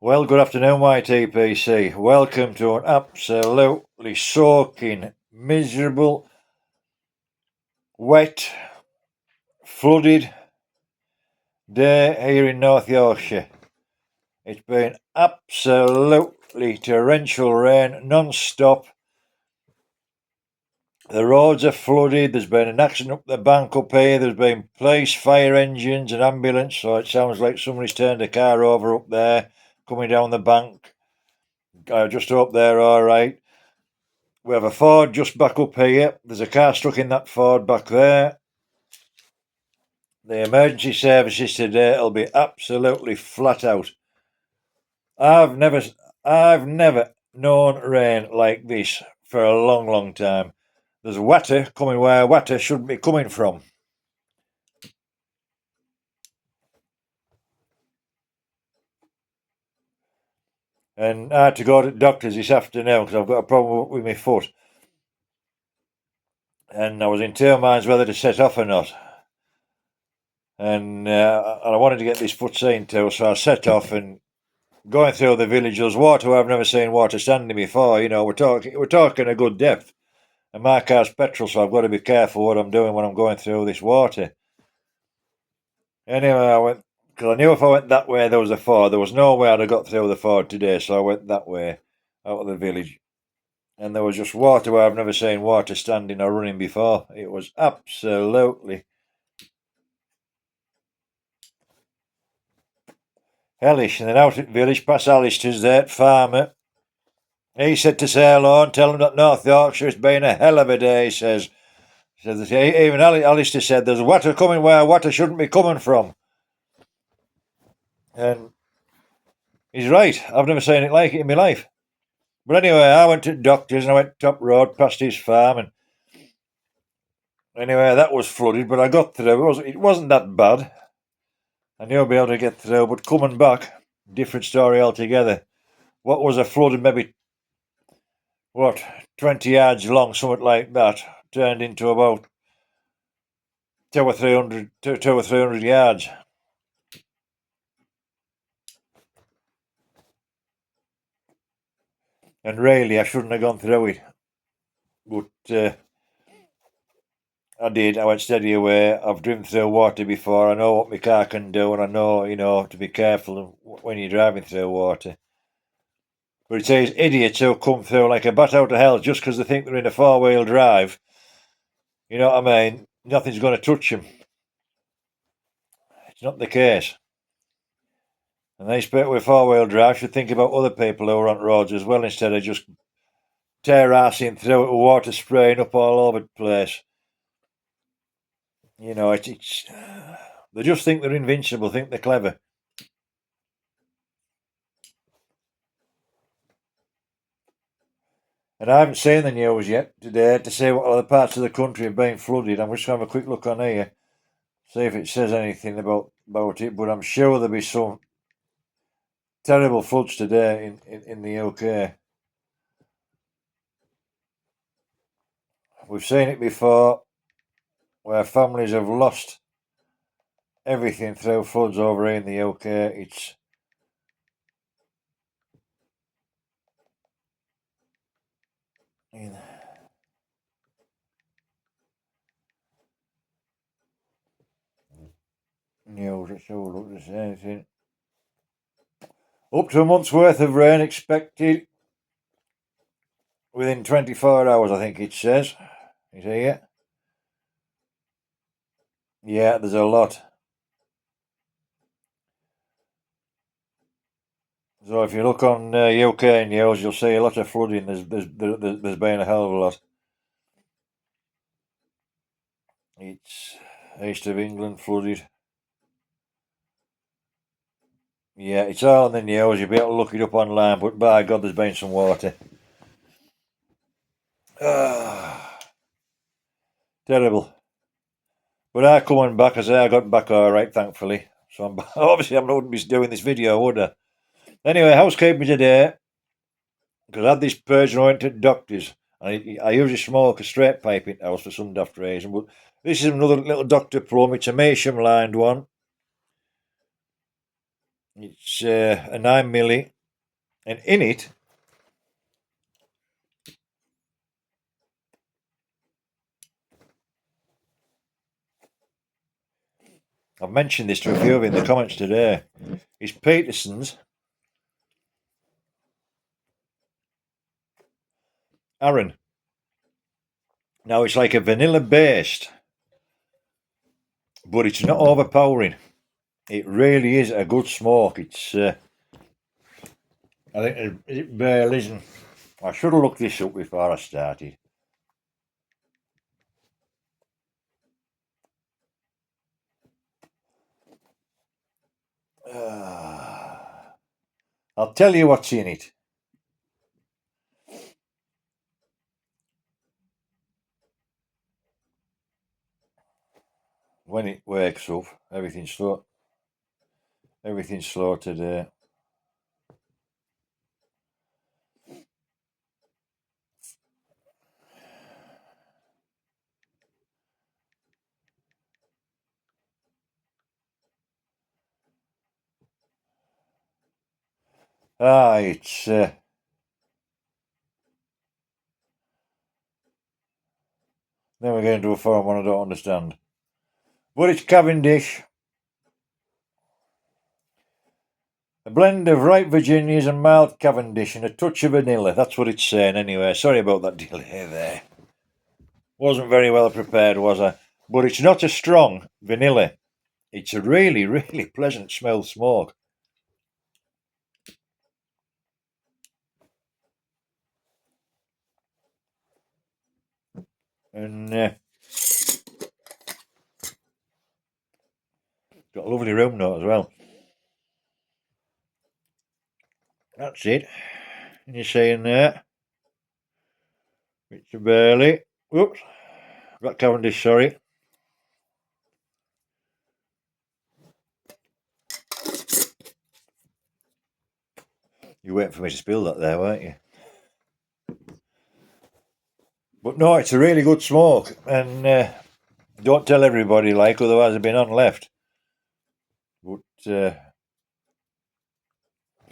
Well, good afternoon, YTPC. Welcome to an absolutely soaking, miserable, wet, flooded day here in North Yorkshire. It's been absolutely torrential rain non-stop. The roads are flooded. There's been an accident up the bank up here. There's been police, fire engines, and ambulance. So it sounds like somebody's turned a car over up there, coming down the bank. I just hope they're all right. We have a Ford just back up here. There's a car stuck in that Ford back there. The emergency services today will be absolutely flat out. I've never known rain like this for a long, long time. There's water coming where water shouldn't be coming from. And I had to go to the doctors this afternoon because I've got a problem with my foot. And I was in two minds whether to set off or not. And I wanted to get this foot seen to, so I set off and going through the village. There's water I've never seen water standing before. You know, we're talking a good depth. And my car's petrol, so I've got to be careful what I'm doing when I'm going through this water. Anyway, I went because I knew if I went that way there was a ford. There was no way I'd have got through the ford today, so I went that way out of the village. And there was just water where I've never seen water standing or running before. It was absolutely hellish. And then out at the village, past Alistair's there, farmer. He said to say hello and tell him that North Yorkshire has been a hell of a day, he says. Even Alistair said there's water coming where water shouldn't be coming from. And he's right. I've never seen it like it in my life. But anyway, I went to the doctors and I went top road past his farm. And anyway, that was flooded, but I got through. It wasn't that bad. I knew I'd be able to get through, but coming back, different story altogether. What was a flood of maybe, 20 yards long, something like that, turned into about two or three hundred yards. And really, I shouldn't have gone through it. But I did. I went steady away. I've driven through water before. I know what my car can do, and I know, to be careful when you're driving through water. But it says idiots who come through like a bat out of hell just because they think they're in a four-wheel drive. You know what I mean? Nothing's going to touch them. It's not the case. And these people with four-wheel drive should think about other people who are on roads as well instead of just tear-assing through it with water spraying up all over the place. It's they just think they're invincible, think they're clever. And I haven't seen the news yet today to say what other parts of the country have been flooded. I'm just going to have a quick look on here, see if it says anything about it. But I'm sure there'll be some terrible floods today in the UK. We've seen it before where families have lost everything through floods over here in the UK. It's in news. Let's have a look. There's anything. Up to a month's worth of rain expected within 24 hours, I think it says. Is here? Yeah, there's a lot. So if you look on UK news, you'll see a lot of flooding. There's been a hell of a lot. It's east of England flooded. Yeah, it's all in the news. You'll be able to look it up online. But by God, there's been some water. Terrible. But I coming back, I say I got back all right, thankfully. So obviously I wouldn't be doing this video, would I? Anyway, housekeeping today, because I had this purge and I went to the doctors. I usually smoke a straight pipe in the house for some daft reason, but this is another little Dr. Plum. It's a Measham lined one. It's a 9mm, and in it, I've mentioned this to a few of you in the comments today, is Peterson's Arran. Now it's like a vanilla based, but it's not overpowering. It really is a good smoke. It's I think it barely isn't. I should have looked this up before I started. I'll tell you what's in it. When it wakes up, everything's slow. Everything's slow today. It's then we're going to a foreign one I don't understand. But it's Cavendish. A blend of ripe Virginias and mild Cavendish and a touch of vanilla. That's what it's saying anyway. Sorry about that delay there. Wasn't very well prepared, was I? But it's not a strong vanilla. It's a really, really pleasant smell smoke. And got a lovely room note as well. That's it. And you're saying there. It's a barley. Whoops. Black Cavendish, sorry. You waiting for me to spill that there, weren't you? But no, it's a really good smoke. And don't tell everybody, like, otherwise I've been on left. But it's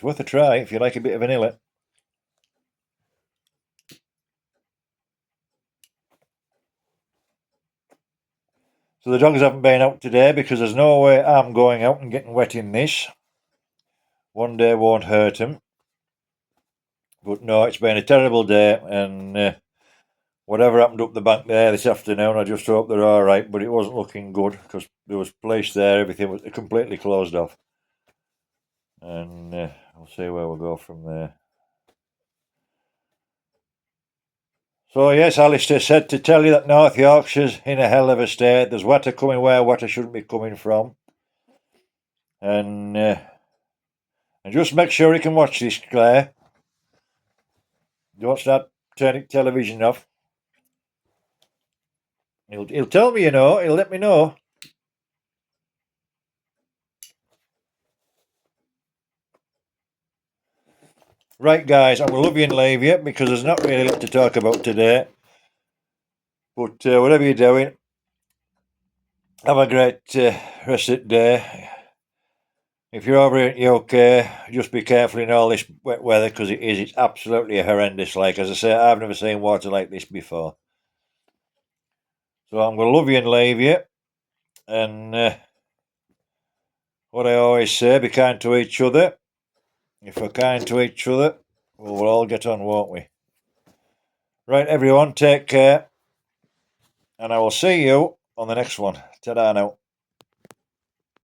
worth a try if you like a bit of vanilla. So the dogs haven't been out today because there's no way I'm going out and getting wet in this. One day won't hurt them. But no, it's been a terrible day, and whatever happened up the bank there this afternoon, I just hope they're all right. But it wasn't looking good because there was police there, everything was completely closed off, and we'll see where we'll go from there. So yes, Alistair said to tell you that North Yorkshire's in a hell of a state. There's water coming where water shouldn't be coming from, and just make sure you can watch this, Claire. Don't start turning television off. He'll tell me, he'll let me know. Right, guys, I'm going to love you and leave you because there's not really a lot to talk about today. But whatever you're doing, have a great rest of the day. If you're over in the UK, just be careful in all this wet weather because it's absolutely horrendous. Like, as I say, I've never seen water like this before. So I'm going to love you and leave you. And what I always say, be kind to each other. If we're kind to each other, we'll all get on, won't we? Right, everyone, take care. And I will see you on the next one. Ta-da now.